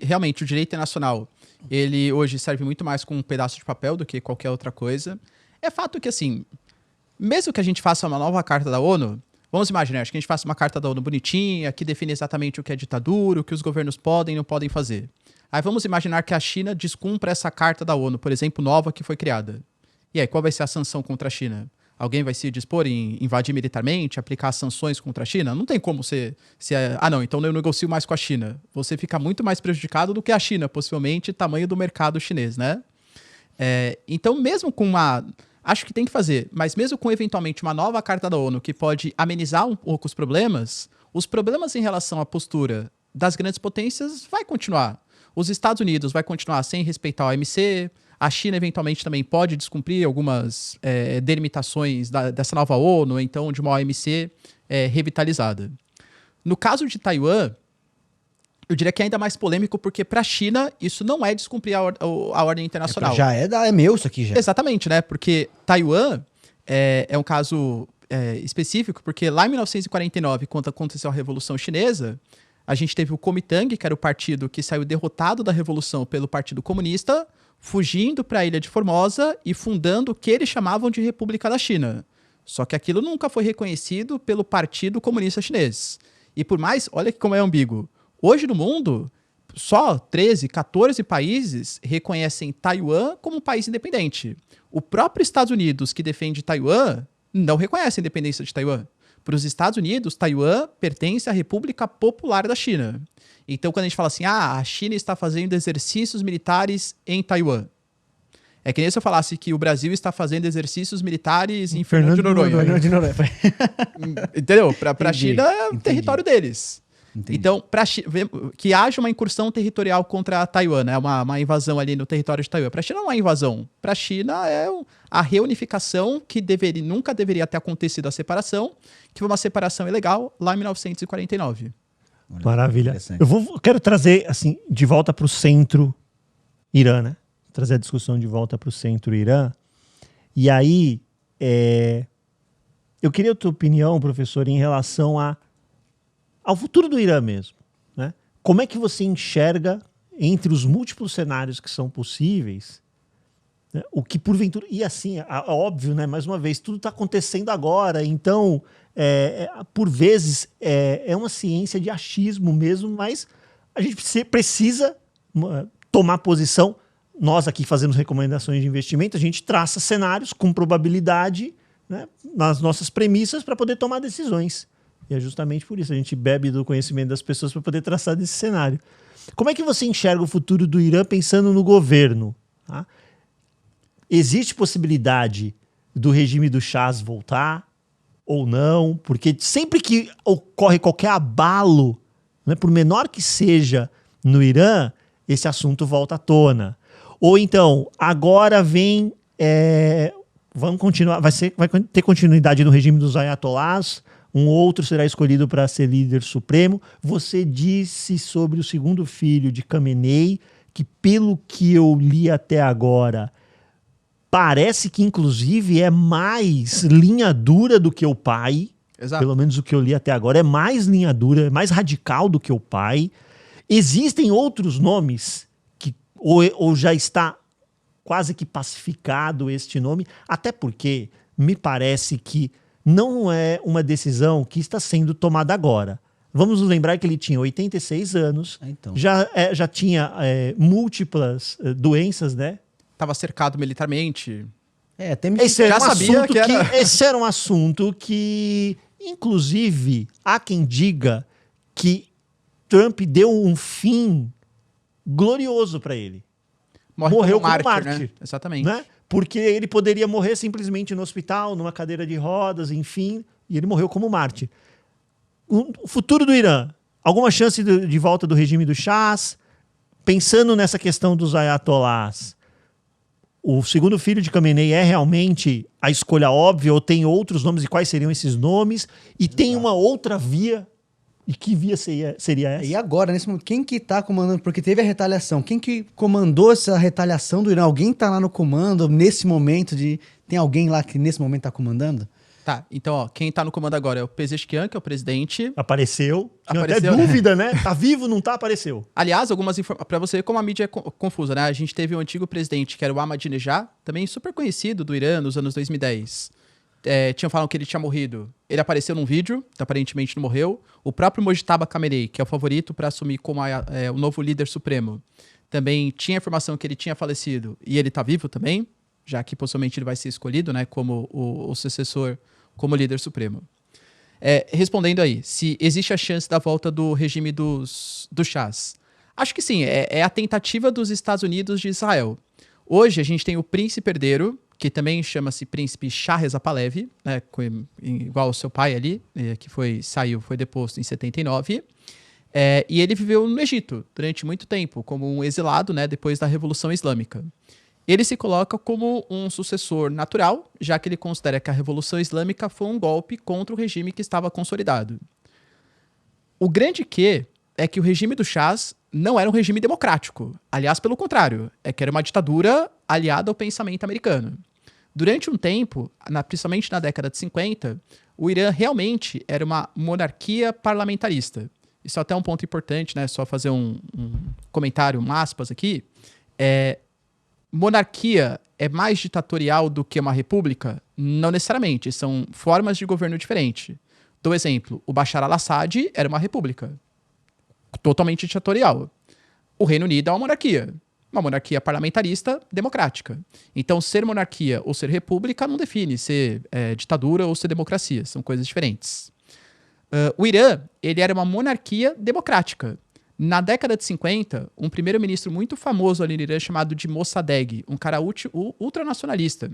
realmente o direito internacional, ele hoje serve muito mais como um pedaço de papel do que qualquer outra coisa. É fato que, assim, mesmo que a gente faça uma nova carta da ONU, vamos imaginar, acho que a gente faça uma carta da ONU bonitinha, que define exatamente o que é ditadura, o que os governos podem e não podem fazer. Aí vamos imaginar que a China descumpra essa carta da ONU, por exemplo, nova que foi criada. E aí, qual vai ser a sanção contra a China? Alguém vai se dispor em invadir militarmente, aplicar sanções contra a China? Não tem como não, então eu negocio mais com a China. Você fica muito mais prejudicado do que a China, possivelmente, tamanho do mercado chinês, né? Então, mesmo com uma... Acho que tem que fazer, mas mesmo com, eventualmente, uma nova carta da ONU que pode amenizar um pouco os problemas em relação à postura das grandes potências vai continuar. Os Estados Unidos vai continuar sem respeitar a OMC, a China, eventualmente, também pode descumprir algumas delimitações dessa nova ONU, então de uma OMC revitalizada. No caso de Taiwan, eu diria que é ainda mais polêmico, porque para a China isso não é descumprir a ordem internacional. É meu isso aqui já. Exatamente, né? Porque Taiwan é um caso específico, porque lá em 1949, quando aconteceu a Revolução Chinesa, a gente teve o Kuomintang, que era o partido que saiu derrotado da Revolução pelo Partido Comunista, fugindo para a Ilha de Formosa e fundando o que eles chamavam de República da China. Só que aquilo nunca foi reconhecido pelo Partido Comunista Chinês. E por mais, olha como é ambíguo, hoje no mundo, só 13, 14 países reconhecem Taiwan como um país independente. O próprio Estados Unidos, que defende Taiwan, não reconhece a independência de Taiwan. Para os Estados Unidos, Taiwan pertence à República Popular da China. Então, quando a gente fala assim, a China está fazendo exercícios militares em Taiwan. É que nem se eu falasse que o Brasil está fazendo exercícios militares em Fernando de Noronha. Entendeu? Para a China é o território deles. Entendi. Então, que haja uma incursão territorial contra Taiwan, né? uma invasão ali no território de Taiwan. Para a China não é uma invasão. Para a China é a reunificação que nunca deveria ter acontecido a separação, que foi uma separação ilegal lá em 1949. Maravilha. Quero trazer assim, de volta para o centro Irã, né? Trazer a discussão de volta para o centro Irã. E aí, eu queria a tua opinião, professor, em relação ao futuro do Irã mesmo, né? Como é que você enxerga, entre os múltiplos cenários que são possíveis, né, o que porventura... E assim, óbvio, né? Mais uma vez, tudo está acontecendo agora, então, por vezes, é uma ciência de achismo mesmo, mas a gente precisa tomar posição. Nós aqui fazemos recomendações de investimento, a gente traça cenários com probabilidade, né, nas nossas premissas para poder tomar decisões. E é justamente por isso, a gente bebe do conhecimento das pessoas para poder traçar desse cenário. Como é que você enxerga o futuro do Irã pensando no governo? Tá? Existe possibilidade do regime do Shah voltar ou não? Porque sempre que ocorre qualquer abalo, né, por menor que seja no Irã, esse assunto volta à tona. Ou então, agora vem... vamos continuar, vai ter continuidade no regime dos ayatolás, um outro será escolhido para ser líder supremo. Você disse sobre o segundo filho de Khamenei, que pelo que eu li até agora, parece que inclusive é mais linha dura do que o pai. Exato. Pelo menos o que eu li até agora é mais linha dura, é mais radical do que o pai. Existem outros nomes que ou já está quase que pacificado este nome, até porque me parece que não é uma decisão que está sendo tomada agora. Vamos nos lembrar que ele tinha 86 anos, então. já tinha múltiplas doenças, né? Estava cercado militarmente. Esse era um assunto que, inclusive, há quem diga que Trump deu um fim glorioso para ele. Morreu como mártir. Né? Exatamente. Né? Porque ele poderia morrer simplesmente no hospital, numa cadeira de rodas, enfim, e ele morreu como mártir. O futuro do Irã, alguma chance de volta do regime do Shah? Pensando nessa questão dos ayatolás, o segundo filho de Khamenei é realmente a escolha óbvia ou tem outros nomes e quais seriam esses nomes? E tem uma outra via? E que via seria essa? E agora, nesse momento, quem que tá comandando? Porque teve a retaliação. Quem que comandou essa retaliação do Irã? Alguém tá lá no comando nesse momento? Tem alguém lá que nesse momento tá comandando? Tá, então, ó, quem tá no comando agora é o Pezeshkian, que é o presidente. Apareceu. Tinha até Apareceu, né? dúvida, né? Tá vivo, não tá? Apareceu. Aliás, algumas informações. Pra você ver como a mídia é confusa, né? A gente teve um antigo presidente, que era o Ahmadinejad, também super conhecido do Irã nos anos 2010. Tinham falado que ele tinha morrido. Ele apareceu num vídeo, aparentemente não morreu. O próprio Mojtaba Khamenei, que é o favorito para assumir como o novo líder supremo, também tinha informação que ele tinha falecido e ele tá vivo também, já que possivelmente ele vai ser escolhido, né, como o sucessor, como líder supremo. Respondendo aí, se existe a chance da volta do regime dos chás. Acho que sim, é a tentativa dos Estados Unidos de Israel. Hoje a gente tem o príncipe herdeiro, que também chama-se príncipe Shah Reza Pahlavi, né, igual ao seu pai ali, que foi deposto em 79. E ele viveu no Egito durante muito tempo, como um exilado, né, depois da Revolução Islâmica. Ele se coloca como um sucessor natural, já que ele considera que a Revolução Islâmica foi um golpe contra o regime que estava consolidado. O grande quê é que o regime dos chás não era um regime democrático. Aliás, pelo contrário, que era uma ditadura aliada ao pensamento americano. Durante um tempo, principalmente na década de 50, o Irã realmente era uma monarquia parlamentarista. Isso é até um ponto importante, né? Só fazer um comentário, aspas aqui. Monarquia é mais ditatorial do que uma república? Não necessariamente. São formas de governo diferentes. Dou exemplo. O Bashar al-Assad era uma república. Totalmente ditatorial. O Reino Unido é uma monarquia parlamentarista democrática. Então, ser monarquia ou ser república não define ser ditadura ou ser democracia. São coisas diferentes. O Irã, ele era uma monarquia democrática. Na década de 50, um primeiro-ministro muito famoso ali no Irã, chamado de Mossadegh, um cara ultranacionalista,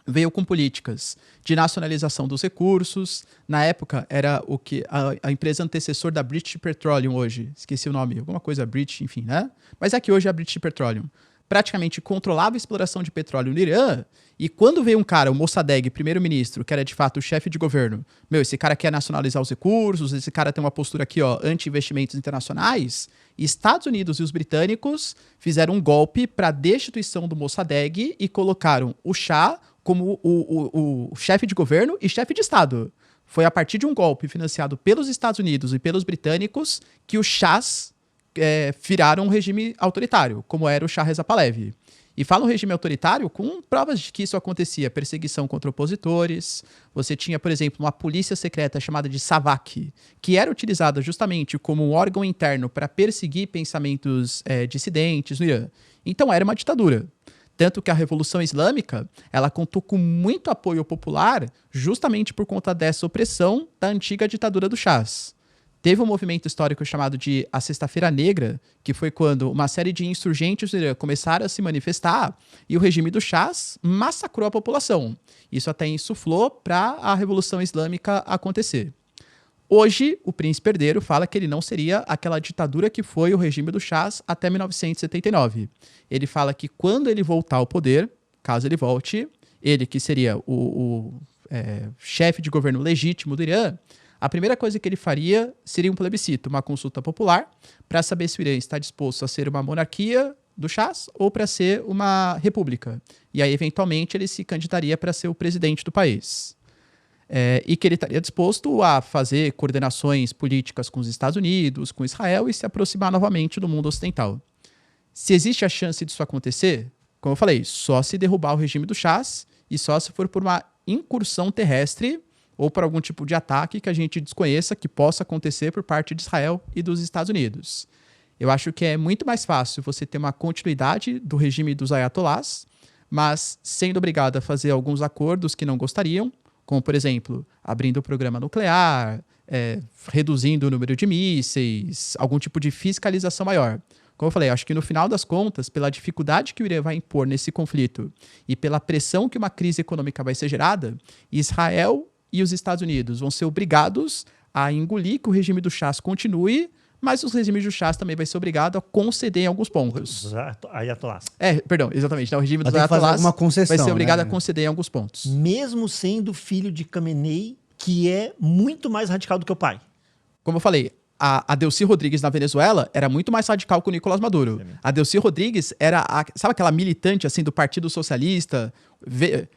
veio com políticas de nacionalização dos recursos. Na época, era o que a empresa antecessor da British Petroleum hoje. Esqueci o nome, alguma coisa British, enfim, né? Mas é que hoje é a British Petroleum. Praticamente controlava a exploração de petróleo no Irã. E quando veio um cara, o Mossadegh, primeiro-ministro, que era de fato o chefe de governo, esse cara quer nacionalizar os recursos, esse cara tem uma postura aqui, ó, anti-investimentos internacionais, Estados Unidos e os britânicos fizeram um golpe para a destituição do Mossadegh e colocaram o Shah como o chefe de governo e chefe de Estado. Foi a partir de um golpe financiado pelos Estados Unidos e pelos britânicos que os chás viraram um regime autoritário, como era o Shah Reza Pahlavi. E fala um regime autoritário com provas de que isso acontecia. Perseguição contra opositores. Você tinha, por exemplo, uma polícia secreta chamada de SAVAK, que era utilizada justamente como um órgão interno para perseguir pensamentos dissidentes no Irã. Então era uma ditadura. Tanto que a Revolução Islâmica, ela contou com muito apoio popular justamente por conta dessa opressão da antiga ditadura dos chás. Teve um movimento histórico chamado de a Sexta-feira Negra, que foi quando uma série de insurgentes do Irã começaram a se manifestar e o regime dos chás massacrou a população. Isso até insuflou para a Revolução Islâmica acontecer. Hoje, o príncipe herdeiro fala que ele não seria aquela ditadura que foi o regime dos chás até 1979. Ele fala que quando ele voltar ao poder, caso ele volte, ele que seria o chefe de governo legítimo do Irã, a primeira coisa que ele faria seria um plebiscito, uma consulta popular, para saber se o Irã está disposto a ser uma monarquia do chás ou para ser uma república. E aí, eventualmente, ele se candidaria para ser o presidente do país. E que ele estaria disposto a fazer coordenações políticas com os Estados Unidos, com Israel e se aproximar novamente do mundo ocidental. Se existe a chance disso acontecer, como eu falei, só se derrubar o regime do chás e só se for por uma incursão terrestre ou por algum tipo de ataque que a gente desconheça que possa acontecer por parte de Israel e dos Estados Unidos. Eu acho que é muito mais fácil você ter uma continuidade do regime dos ayatolás, mas sendo obrigado a fazer alguns acordos que não gostariam, como, por exemplo, abrindo o programa nuclear, reduzindo o número de mísseis, algum tipo de fiscalização maior. Como eu falei, acho que no final das contas, pela dificuldade que o Irã vai impor nesse conflito e pela pressão que uma crise econômica vai ser gerada, Israel e os Estados Unidos vão ser obrigados a engolir que o regime do chás continue, mas os regimes do chás também vai ser obrigado a conceder em alguns pontos. Os ayatolás. Perdão, exatamente. O regime dos Vai ter que fazer ayatolás alguma concessão, vai ser obrigado né? a conceder em alguns pontos. Mesmo sendo filho de Khamenei, que é muito mais radical do que o pai. Como eu falei, a Delcy Rodrigues na Venezuela era muito mais radical que o Nicolás Maduro. A Delcy Rodrigues era, sabe aquela militante assim do Partido Socialista,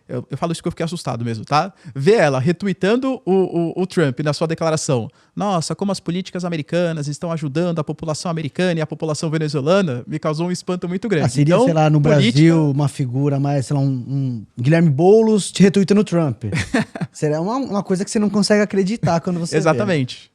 Eu falo isso que eu fiquei assustado mesmo, tá? Ver ela retweetando o Trump na sua declaração. Nossa, como as políticas americanas estão ajudando a população americana e a população venezuelana, me causou um espanto muito grande. Seria, então, sei lá, no Brasil, uma figura mais, sei lá, um Guilherme Boulos te retweetando o Trump. Seria uma coisa que você não consegue acreditar quando você Exatamente.